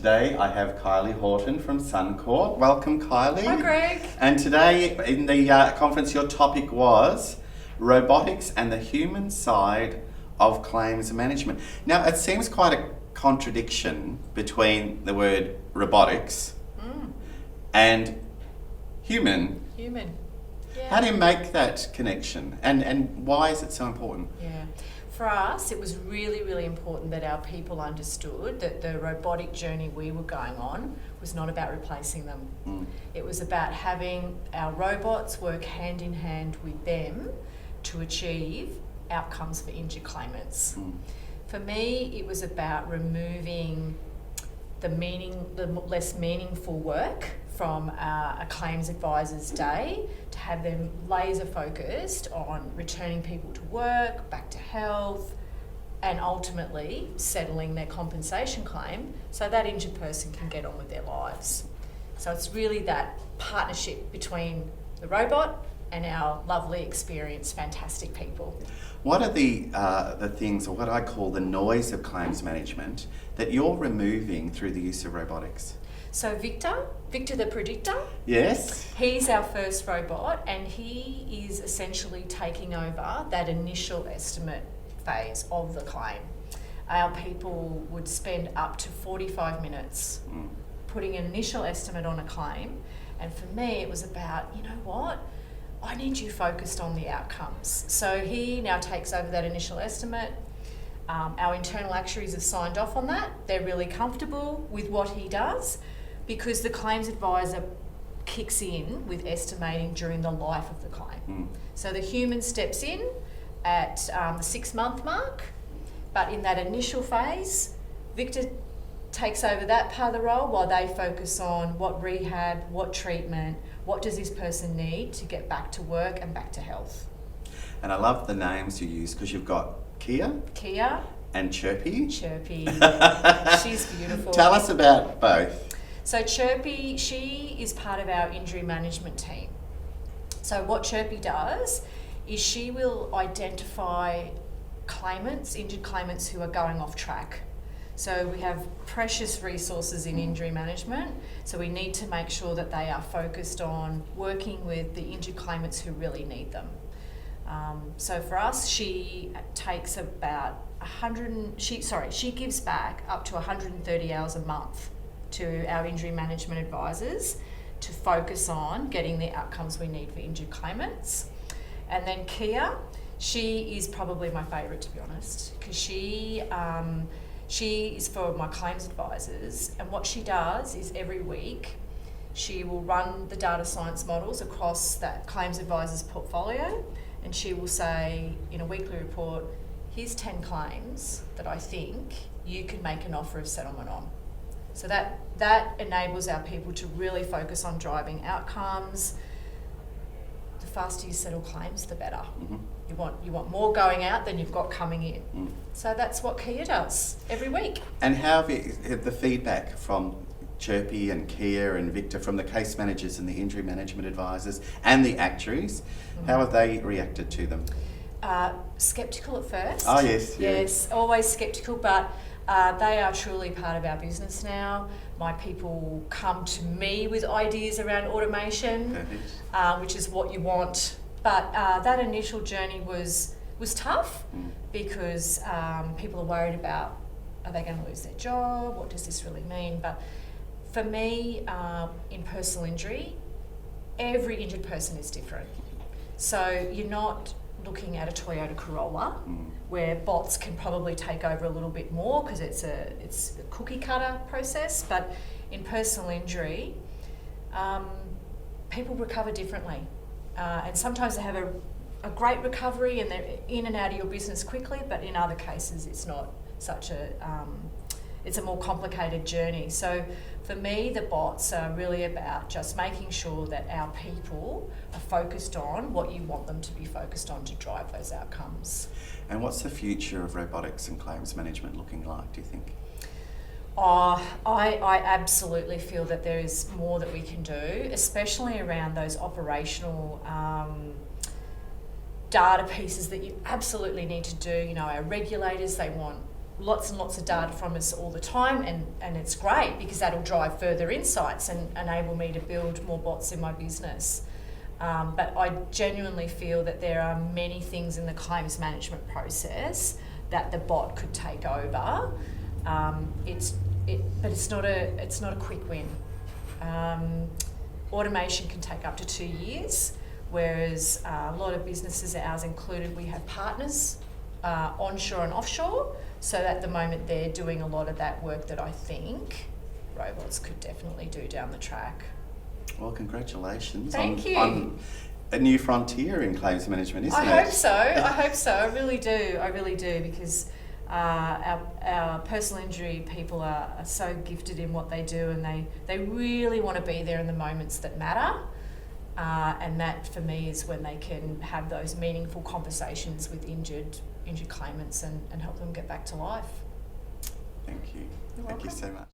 Today I have Kylie Horton from Suncorp. Welcome, Kylie. Hi, Greg. And today in the conference your topic was robotics and the human side of claims management. Now it seems quite a contradiction between the word robotics and human. Human. Yeah. How do you make that connection and why is it so important? Yeah. For us, it was really, really important that our people understood that the robotic journey we were going on was not about replacing them. It was about having our robots work hand in hand with them to achieve outcomes for injured claimants. For me, it was about removing the less meaningful work from a claims advisor's day to have them laser focused on returning people to work, back to health, and ultimately settling their compensation claim so that injured person can get on with their lives. So it's really that partnership between the robot and our lovely, experienced, fantastic people. What are the things, or what I call the noise of claims management, that you're removing through the use of robotics? So Victor the Predictor, Yes. he's our first robot, and he is essentially taking over that initial estimate phase of the claim. Our people would spend up to 45 minutes putting an initial estimate on a claim, and for me it was about, you know what, I need you focused on the outcomes. So he now takes over that initial estimate. Our internal actuaries have signed off on that. They're really comfortable with what he does because the claims advisor kicks in with estimating during the life of the claim. So the human steps in at the 6-month mark, but in that initial phase, Victor takes over that part of the role while they focus on what rehab, what treatment, what does this person need to get back to work and back to health. And I love the names you use because you've got Kia and Chirpy. She's beautiful. Tell us about both. So Chirpy, she is part of our injury management team. So what Chirpy does is she will identify claimants, injured claimants who are going off track. So we have precious resources in injury management, so we need to make sure that they are focused on working with the injured claimants who really need them. So for us, she takes about she gives back up to 130 hours a month to our injury management advisors to focus on getting the outcomes we need for injured claimants. And then Kia, she is probably my favourite, to be honest, because she is for my claims advisors, and what she does is every week she will run the data science models across that claims advisor's portfolio, and she will say in a weekly report, here's 10 claims that I think you could make an offer of settlement on. So that enables our people to really focus on driving outcomes. The faster you settle claims, the better. You want more going out than you've got coming in. So that's what Kia does every week. And how have the feedback from Chirpy and Kia and Victor, from the case managers and the injury management advisors and the actuaries, how have they reacted to them? Sceptical at first. Oh yes. Yes, always sceptical, but they are truly part of our business now. My people come to me with ideas around automation, which is what you want. But that initial journey was tough because people are worried about, are they going to lose their job? What does this really mean? But for me, in personal injury, every injured person is different. So you're not looking at a Toyota Corolla where bots can probably take over a little bit more because it's a cookie cutter process. But in personal injury, people recover differently. And sometimes they have a great recovery and they're in and out of your business quickly, but in other cases it's not such it's a more complicated journey. So for me, the bots are really about just making sure that our people are focused on what you want them to be focused on to drive those outcomes. And what's the future of robotics and claims management looking like, do you think? I absolutely feel that there is more that we can do, especially around those operational data pieces that you absolutely need to do. You know, our regulators, they want lots and lots of data from us all the time, and it's great because that'll drive further insights and enable me to build more bots in my business. But I genuinely feel that there are many things in the claims management process that the bot could take over. But it's not a quick win. Automation can take up to 2 years, whereas a lot of businesses, ours included, we have partners onshore and offshore. So at the moment they're doing a lot of that work that I think robots could definitely do down the track. Well, congratulations on a new frontier in claims management, isn't it? I hope so. I really do, because our personal injury people are so gifted in what they do, and they really want to be there in the moments that matter. And that for me is when they can have those meaningful conversations with injured claimants and help them get back to life. Thank you. You're Thank you welcome. so much.